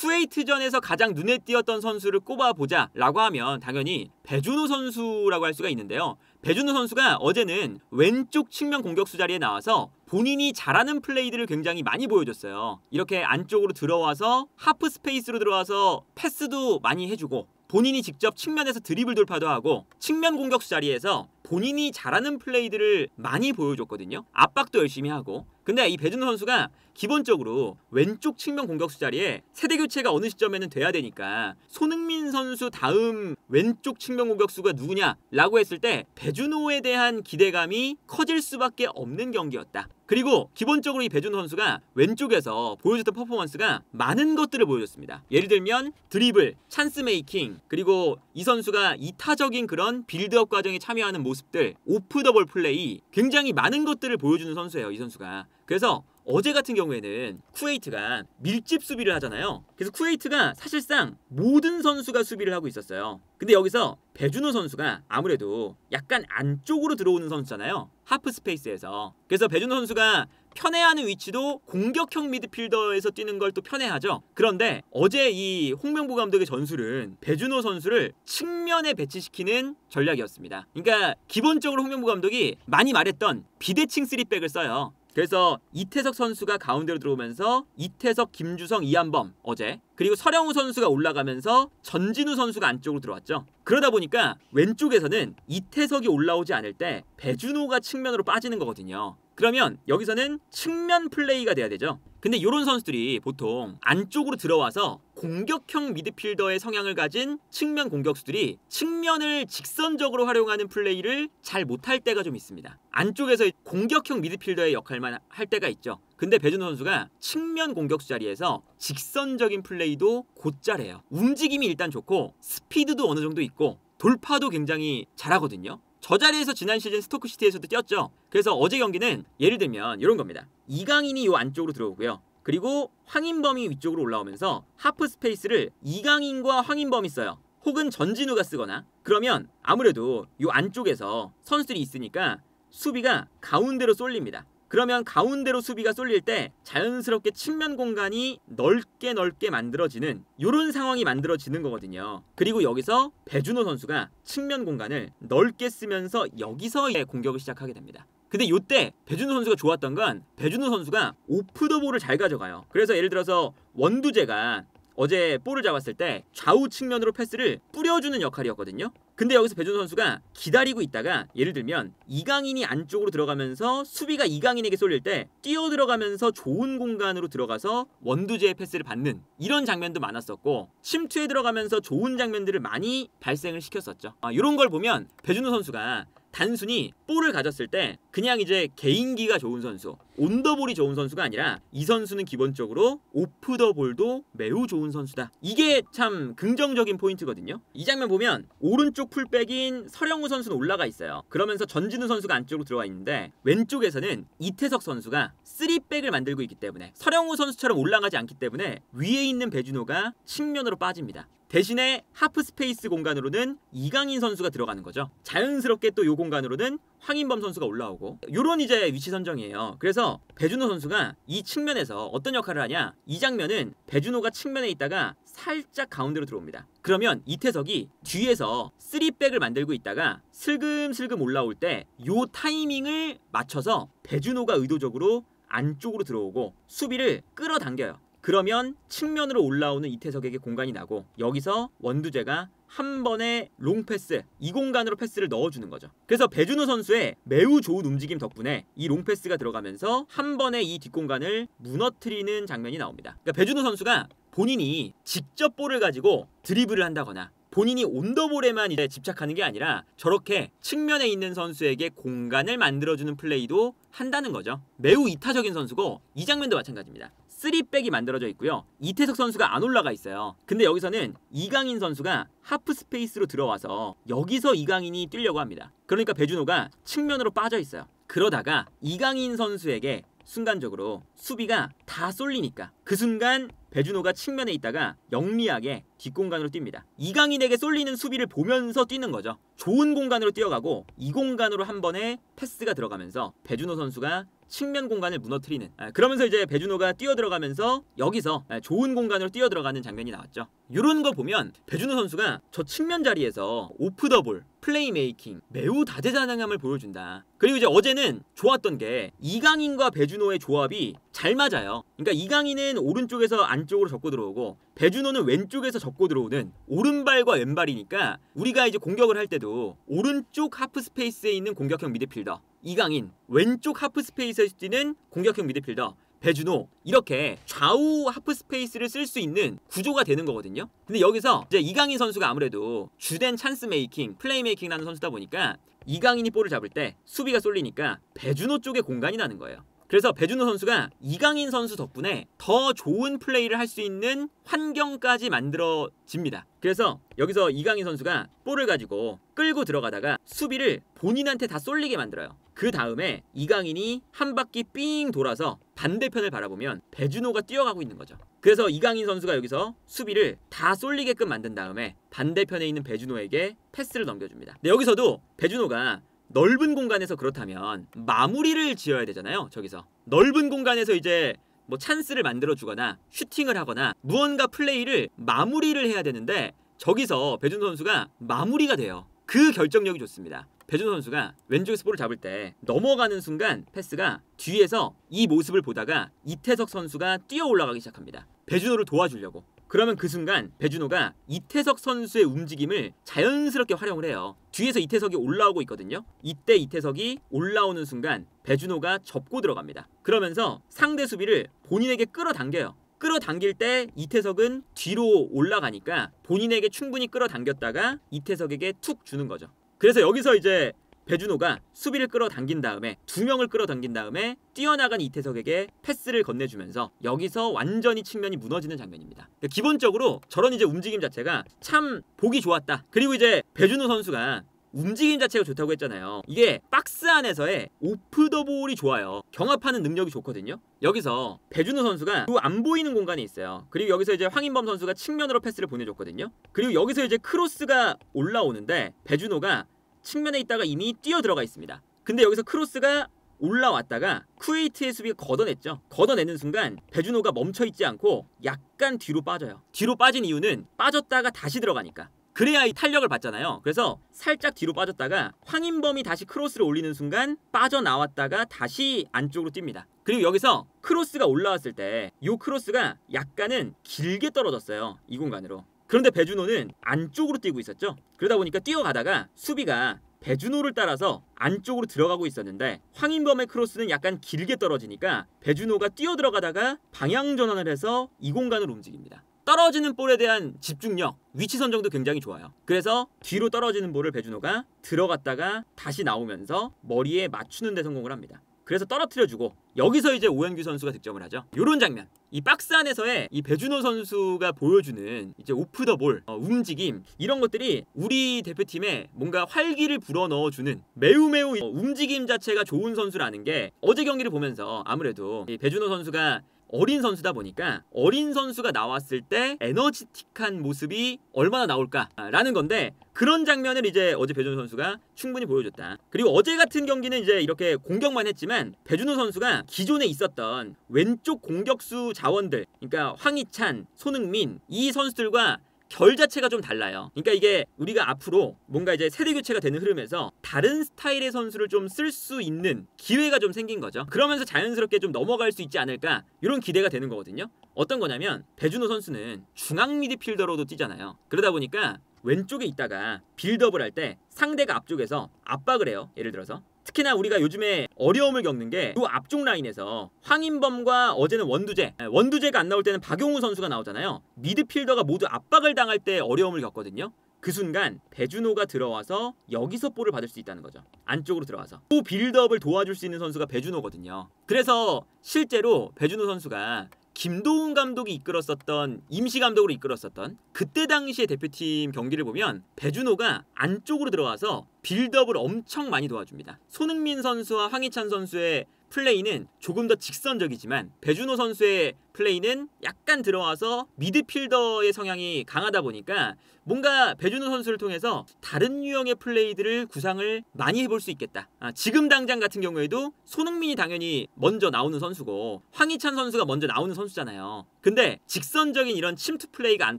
쿠웨이트전에서 가장 눈에 띄었던 선수를 꼽아보자 라고 하면 당연히 배준호 선수라고 할 수가 있는데요. 배준호 선수가 어제는 왼쪽 측면 공격수 자리에 나와서 본인이 잘하는 플레이들을 굉장히 많이 보여줬어요. 이렇게 안쪽으로 들어와서 하프 스페이스로 들어와서 패스도 많이 해주고 본인이 직접 측면에서 드리블 돌파도 하고 측면 공격수 자리에서 본인이 잘하는 플레이들을 많이 보여줬거든요. 압박도 열심히 하고. 근데 이 배준호 선수가 기본적으로 왼쪽 측면 공격수 자리에 세대 교체가 어느 시점에는 돼야 되니까 손흥민 선수 다음 왼쪽 측면 공격수가 누구냐라고 했을 때 배준호에 대한 기대감이 커질 수밖에 없는 경기였다. 그리고 기본적으로 이 배준호 선수가 왼쪽에서 보여줬던 퍼포먼스가 많은 것들을 보여줬습니다. 예를 들면 드리블, 찬스 메이킹, 그리고 이 선수가 이타적인 그런 빌드업 과정에 참여하는 모습들, 오프 더 볼 플레이, 굉장히 많은 것들을 보여주는 선수예요, 이 선수가. 그래서 어제 같은 경우에는 쿠웨이트가 밀집 수비를 하잖아요. 그래서 쿠웨이트가 사실상 모든 선수가 수비를 하고 있었어요. 근데 여기서 배준호 선수가 아무래도 약간 안쪽으로 들어오는 선수잖아요. 하프 스페이스에서. 그래서 배준호 선수가 편애하는 위치도 공격형 미드필더에서 뛰는 걸 또 편애하죠. 그런데 어제 이 홍명보 감독의 전술은 배준호 선수를 측면에 배치시키는 전략이었습니다. 그러니까 기본적으로 홍명보 감독이 많이 말했던 비대칭 3백을 써요. 그래서 이태석 선수가 가운데로 들어오면서 이태석, 김주성, 이한범 어제, 그리고 서령우 선수가 올라가면서 전진우 선수가 안쪽으로 들어왔죠. 그러다 보니까 왼쪽에서는 이태석이 올라오지 않을 때 배준호가 측면으로 빠지는 거거든요. 그러면 여기서는 측면 플레이가 돼야 되죠. 근데 이런 선수들이 보통 안쪽으로 들어와서 공격형 미드필더의 성향을 가진 측면 공격수들이 측면을 직선적으로 활용하는 플레이를 잘 못할 때가 좀 있습니다. 안쪽에서 공격형 미드필더의 역할만 할 때가 있죠. 근데 배준호 선수가 측면 공격수 자리에서 직선적인 플레이도 곧잘해요. 움직임이 일단 좋고 스피드도 어느 정도 있고 돌파도 굉장히 잘하거든요. 저 자리에서 지난 시즌 스토크시티에서도 뛰었죠. 그래서 어제 경기는 예를 들면 이런 겁니다. 이강인이 요 안쪽으로 들어오고요. 그리고 황인범이 위쪽으로 올라오면서 하프 스페이스를 이강인과 황인범이 써요. 혹은 전진우가 쓰거나. 그러면 아무래도 요 안쪽에서 선수들이 있으니까 수비가 가운데로 쏠립니다. 그러면 가운데로 수비가 쏠릴 때 자연스럽게 측면 공간이 넓게 만들어지는 이런 상황이 만들어지는 거거든요. 그리고 여기서 배준호 선수가 측면 공간을 넓게 쓰면서 여기서 공격을 시작하게 됩니다. 근데 이때 배준호 선수가 좋았던 건 배준호 선수가 오프 더 볼을 잘 가져가요. 그래서 예를 들어서 원두재가 어제 볼을 잡았을 때 좌우 측면으로 패스를 뿌려주는 역할이었거든요. 근데 여기서 배준호 선수가 기다리고 있다가 예를 들면 이강인이 안쪽으로 들어가면서 수비가 이강인에게 쏠릴 때 뛰어들어가면서 좋은 공간으로 들어가서 원두재의 패스를 받는 이런 장면도 많았었고 침투에 들어가면서 좋은 장면들을 많이 발생을 시켰었죠. 이런 걸 보면 배준호 선수가 단순히 볼을 가졌을 때 그냥 이제 개인기가 좋은 선수, 온더볼이 좋은 선수가 아니라 이 선수는 기본적으로 오프 더 볼도 매우 좋은 선수다. 이게 참 긍정적인 포인트거든요. 이 장면 보면 오른쪽 풀백인 서령우 선수는 올라가 있어요. 그러면서 전진우 선수가 안쪽으로 들어와 있는데 왼쪽에서는 이태석 선수가 3백을 만들고 있기 때문에 서령우 선수처럼 올라가지 않기 때문에 위에 있는 배준호가 측면으로 빠집니다. 대신에 하프 스페이스 공간으로는 이강인 선수가 들어가는 거죠. 자연스럽게 또 이 공간으로는 황인범 선수가 올라오고 요런 이제 위치 선정이에요. 그래서 배준호 선수가 이 측면에서 어떤 역할을 하냐, 이 장면은 배준호가 측면에 있다가 살짝 가운데로 들어옵니다. 그러면 이태석이 뒤에서 3백을 만들고 있다가 슬금슬금 올라올 때 요 타이밍을 맞춰서 배준호가 의도적으로 안쪽으로 들어오고 수비를 끌어당겨요. 그러면 측면으로 올라오는 이태석에게 공간이 나고 여기서 원두재가 한 번에 롱패스, 이 공간으로 패스를 넣어주는 거죠. 그래서 배준호 선수의 매우 좋은 움직임 덕분에 이 롱패스가 들어가면서 한 번에 이 뒷공간을 무너뜨리는 장면이 나옵니다. 그러니까 배준호 선수가 본인이 직접 볼을 가지고 드리블을 한다거나 본인이 온더볼에만 이제 집착하는 게 아니라 저렇게 측면에 있는 선수에게 공간을 만들어주는 플레이도 한다는 거죠. 매우 이타적인 선수고 이 장면도 마찬가지입니다. 3백이 만들어져 있고요. 이태석 선수가 안 올라가 있어요. 근데 여기서는 이강인 선수가 하프 스페이스로 들어와서 여기서 이강인이 뛰려고 합니다. 그러니까 배준호가 측면으로 빠져 있어요. 그러다가 이강인 선수에게 순간적으로 수비가 다 쏠리니까 그 순간 배준호가 측면에 있다가 영리하게 뒷공간으로 뜁니다. 이강인에게 쏠리는 수비를 보면서 뛰는 거죠. 좋은 공간으로 뛰어가고 이 공간으로 한 번에 패스가 들어가면서 배준호 선수가 측면 공간을 무너뜨리는, 그러면서 이제 배준호가 뛰어들어가면서 여기서 좋은 공간으로 뛰어들어가는 장면이 나왔죠. 이런 거 보면 배준호 선수가 저 측면 자리에서 오프 더 볼, 플레이메이킹 매우 다재다능함을 보여준다. 그리고 이제 어제는 좋았던 게 이강인과 배준호의 조합이 잘 맞아요. 그러니까 이강인은 오른쪽에서 안쪽으로 접고 들어오고 배준호는 왼쪽에서 접고 들어오는 오른발과 왼발이니까 우리가 이제 공격을 할 때도 오른쪽 하프 스페이스에 있는 공격형 미드필더 이강인, 왼쪽 하프 스페이스에 뛰는 공격형 미드필더 배준호, 이렇게 좌우 하프 스페이스를 쓸 수 있는 구조가 되는 거거든요. 근데 여기서 이제 이강인 선수가 아무래도 주된 찬스 메이킹, 플레이 메이킹 하는 선수다 보니까 이강인이 볼을 잡을 때 수비가 쏠리니까 배준호 쪽에 공간이 나는 거예요. 그래서 배준호 선수가 이강인 선수 덕분에 더 좋은 플레이를 할 수 있는 환경까지 만들어집니다. 그래서 여기서 이강인 선수가 볼을 가지고 끌고 들어가다가 수비를 본인한테 다 쏠리게 만들어요. 그 다음에 이강인이 한 바퀴 삥 돌아서 반대편을 바라보면 배준호가 뛰어가고 있는 거죠. 그래서 이강인 선수가 여기서 수비를 다 쏠리게끔 만든 다음에 반대편에 있는 배준호에게 패스를 넘겨줍니다. 근데 여기서도 배준호가 넓은 공간에서 그렇다면 마무리를 지어야 되잖아요. 저기서 넓은 공간에서 이제 뭐 찬스를 만들어 주거나 슈팅을 하거나 무언가 플레이를 마무리를 해야 되는데 저기서 배준호 선수가 마무리가 돼요. 그 결정력이 좋습니다. 배준호 선수가 왼쪽에서 볼을 잡을 때 넘어가는 순간 패스가 뒤에서 이 모습을 보다가 이태석 선수가 뛰어 올라가기 시작합니다. 배준호를 도와주려고. 그러면 그 순간 배준호가 이태석 선수의 움직임을 자연스럽게 활용을 해요. 뒤에서 이태석이 올라오고 있거든요. 이때 이태석이 올라오는 순간 배준호가 접고 들어갑니다. 그러면서 상대 수비를 본인에게 끌어당겨요. 끌어당길 때 이태석은 뒤로 올라가니까 본인에게 충분히 끌어당겼다가 이태석에게 툭 주는 거죠. 그래서 여기서 이제 배준호가 수비를 끌어당긴 다음에 두 명을 끌어당긴 다음에 뛰어나간 이태석에게 패스를 건네주면서 여기서 완전히 측면이 무너지는 장면입니다. 기본적으로 저런 이제 움직임 자체가 참 보기 좋았다. 그리고 이제 배준호 선수가 움직임 자체가 좋다고 했잖아요. 이게 박스 안에서의 오프 더 볼이 좋아요. 경합하는 능력이 좋거든요. 여기서 배준호 선수가 그 안 보이는 공간에 있어요. 그리고 여기서 이제 황인범 선수가 측면으로 패스를 보내줬거든요. 그리고 여기서 이제 크로스가 올라오는데 배준호가 측면에 있다가 이미 뛰어 들어가 있습니다. 근데 여기서 크로스가 올라왔다가 쿠웨이트의 수비가 걷어냈죠. 걷어내는 순간 배준호가 멈춰있지 않고 약간 뒤로 빠져요. 뒤로 빠진 이유는 빠졌다가 다시 들어가니까. 그래야 이 탄력을 받잖아요. 그래서 살짝 뒤로 빠졌다가 황인범이 다시 크로스를 올리는 순간 빠져나왔다가 다시 안쪽으로 뜁니다. 그리고 여기서 크로스가 올라왔을 때 이 크로스가 약간은 길게 떨어졌어요. 이 공간으로. 그런데 배준호는 안쪽으로 뛰고 있었죠. 그러다 보니까 뛰어가다가 수비가 배준호를 따라서 안쪽으로 들어가고 있었는데 황인범의 크로스는 약간 길게 떨어지니까 배준호가 뛰어 들어가다가 방향 전환을 해서 이 공간으로 움직입니다. 떨어지는 볼에 대한 집중력, 위치 선정도 굉장히 좋아요. 그래서 뒤로 떨어지는 볼을 배준호가 들어갔다가 다시 나오면서 머리에 맞추는 데 성공을 합니다. 그래서 떨어뜨려주고 여기서 이제 오현규 선수가 득점을 하죠. 이런 장면, 이 박스 안에서의 이 배준호 선수가 보여주는 이제 오프 더 볼, 움직임, 이런 것들이 우리 대표팀에 뭔가 활기를 불어넣어주는 매우 움직임 자체가 좋은 선수라는 게 어제 경기를 보면서 아무래도 이 배준호 선수가 어린 선수다 보니까 어린 선수가 나왔을 때 에너지틱한 모습이 얼마나 나올까라는 건데, 그런 장면을 이제 어제 배준호 선수가 충분히 보여줬다. 그리고 어제 같은 경기는 이제 이렇게 공격만 했지만 배준호 선수가 기존에 있었던 왼쪽 공격수 자원들, 그러니까 황희찬, 손흥민, 이 선수들과 결 자체가 좀 달라요. 그러니까 이게 우리가 앞으로 뭔가 이제 세대 교체가 되는 흐름에서 다른 스타일의 선수를 좀 쓸 수 있는 기회가 좀 생긴 거죠. 그러면서 자연스럽게 좀 넘어갈 수 있지 않을까, 이런 기대가 되는 거거든요. 어떤 거냐면 배준호 선수는 중앙 미드필더로도 뛰잖아요. 그러다 보니까 왼쪽에 있다가 빌드업을 할 때 상대가 앞쪽에서 압박을 해요. 예를 들어서 특히나 우리가 요즘에 어려움을 겪는 게 이 앞쪽 라인에서 황인범과 어제는 원두재가 안 나올 때는 박용우 선수가 나오잖아요. 미드필더가 모두 압박을 당할 때 어려움을 겪거든요. 그 순간 배준호가 들어와서 여기서 볼을 받을 수 있다는 거죠. 안쪽으로 들어와서 또 빌드업을 도와줄 수 있는 선수가 배준호거든요. 그래서 실제로 배준호 선수가 김도훈 감독이 이끌었었던, 임시 감독으로 이끌었었던 그때 당시의 대표팀 경기를 보면 배준호가 안쪽으로 들어가서 빌드업을 엄청 많이 도와줍니다. 손흥민 선수와 황희찬 선수의 플레이는 조금 더 직선적이지만 배준호 선수의 플레이는 약간 들어와서 미드필더의 성향이 강하다 보니까 뭔가 배준호 선수를 통해서 다른 유형의 플레이들을 구상을 많이 해볼 수 있겠다. 지금 당장 같은 경우에도 손흥민이 당연히 먼저 나오는 선수고 황희찬 선수가 먼저 나오는 선수잖아요. 근데 직선적인 이런 침투 플레이가 안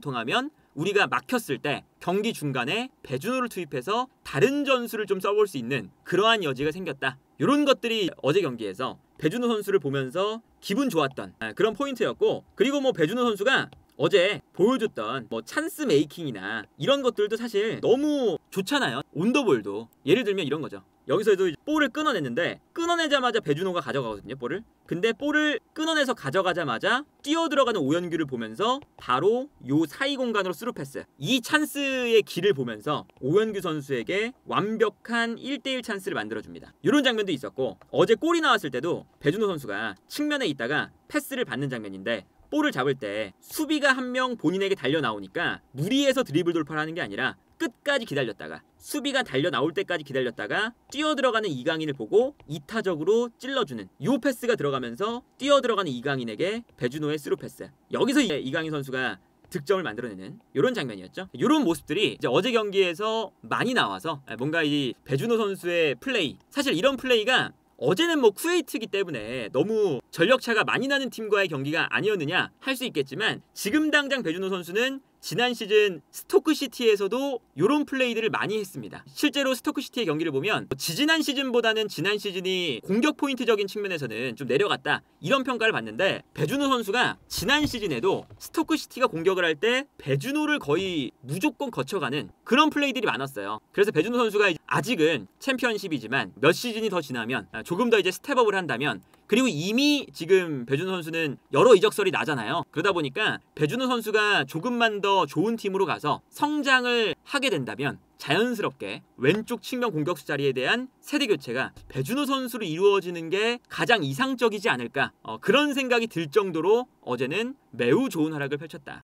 통하면 우리가 막혔을 때 경기 중간에 배준호를 투입해서 다른 전술을 좀 써볼 수 있는 그러한 여지가 생겼다. 이런 것들이 어제 경기에서 배준호 선수를 보면서 기분 좋았던 그런 포인트였고, 그리고 뭐 배준호 선수가 어제 보여줬던 뭐 찬스 메이킹이나 이런 것들도 사실 너무 좋잖아요. 온더볼도 예를 들면 이런 거죠. 여기서도 볼을 끊어냈는데 끊어내자마자 배준호가 가져가거든요, 볼을. 근데 볼을 끊어내서 가져가자마자 뛰어들어가는 오연규를 보면서 바로 요 사이 공간으로 스루 패스. 이 찬스의 길을 보면서 오연규 선수에게 완벽한 1대1 찬스를 만들어줍니다. 이런 장면도 있었고, 어제 골이 나왔을 때도 배준호 선수가 측면에 있다가 패스를 받는 장면인데 볼을 잡을 때 수비가 한 명 본인에게 달려 나오니까 무리해서 드리블 돌파를 하는 게 아니라 끝까지 기다렸다가 수비가 달려 나올 때까지 기다렸다가 뛰어들어가는 이강인을 보고 이타적으로 찔러주는 요 패스가 들어가면서 뛰어들어가는 이강인에게 배준호의 스루 패스. 여기서 이강인 선수가 득점을 만들어내는 이런 장면이었죠. 이런 모습들이 이제 어제 경기에서 많이 나와서 뭔가 이 배준호 선수의 플레이, 사실 이런 플레이가 어제는 뭐 쿠웨이트기 때문에 너무 전력차가 많이 나는 팀과의 경기가 아니었느냐 할 수 있겠지만, 지금 당장 배준호 선수는 지난 시즌 스토크시티에서도 이런 플레이들을 많이 했습니다. 실제로 스토크시티의 경기를 보면 지지난 시즌보다는 지난 시즌이 공격 포인트적인 측면에서는 좀 내려갔다, 이런 평가를 받는데, 배준호 선수가 지난 시즌에도 스토크시티가 공격을 할 때 배준호를 거의 무조건 거쳐가는 그런 플레이들이 많았어요. 그래서 배준호 선수가 아직은 챔피언십이지만 몇 시즌이 더 지나면 조금 더 이제 스텝업을 한다면, 그리고 이미 지금 배준호 선수는 여러 이적설이 나잖아요. 그러다 보니까 배준호 선수가 조금만 더 좋은 팀으로 가서 성장을 하게 된다면 자연스럽게 왼쪽 측면 공격수 자리에 대한 세대 교체가 배준호 선수로 이루어지는 게 가장 이상적이지 않을까, 그런 생각이 들 정도로 어제는 매우 좋은 활약을 펼쳤다.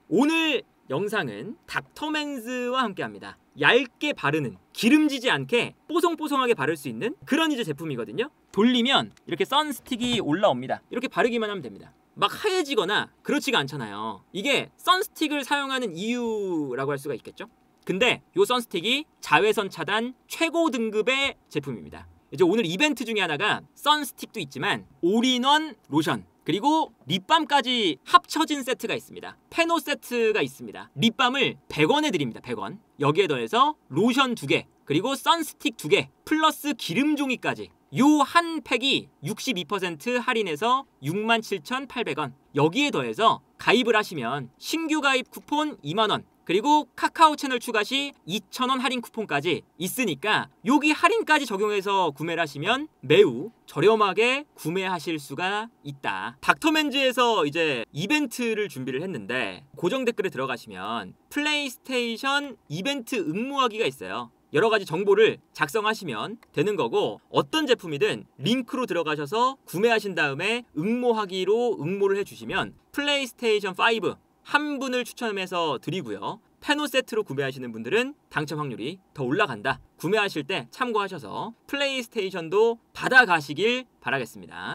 오늘 영상은 닥터맨즈와 함께합니다. 얇게 바르는, 기름지지 않게 뽀송뽀송하게 바를 수 있는 그런 이제 제품이거든요. 돌리면 이렇게 선스틱이 올라옵니다. 이렇게 바르기만 하면 됩니다. 막 하얘지거나 그렇지가 않잖아요. 이게 선스틱을 사용하는 이유라고 할 수가 있겠죠. 근데 이 선스틱이 자외선 차단 최고 등급의 제품입니다. 이제 오늘 이벤트 중에 하나가 선스틱도 있지만 올인원 로션, 그리고 립밤까지 합쳐진 세트가 있습니다. 페노 세트가 있습니다. 립밤을 100원에 드립니다. 100원. 여기에 더해서 로션 2개, 그리고 선스틱 2개, 플러스 기름종이까지. 요 한 팩이 62% 할인해서 67,800원. 여기에 더해서 가입을 하시면 신규 가입 쿠폰 2만원, 그리고 카카오 채널 추가 시 2,000원 할인 쿠폰까지 있으니까 여기 할인까지 적용해서 구매를 하시면 매우 저렴하게 구매하실 수가 있다. 닥터맨즈에서 이제 이벤트를 준비를 했는데, 고정 댓글에 들어가시면 플레이스테이션 이벤트 응모하기가 있어요. 여러 가지 정보를 작성하시면 되는 거고, 어떤 제품이든 링크로 들어가셔서 구매하신 다음에 응모하기로 응모를 해주시면 플레이스테이션 5 한 분을 추첨해서 드리고요. 페노 세트로 구매하시는 분들은 당첨 확률이 더 올라간다. 구매하실 때 참고하셔서 플레이스테이션도 받아가시길 바라겠습니다.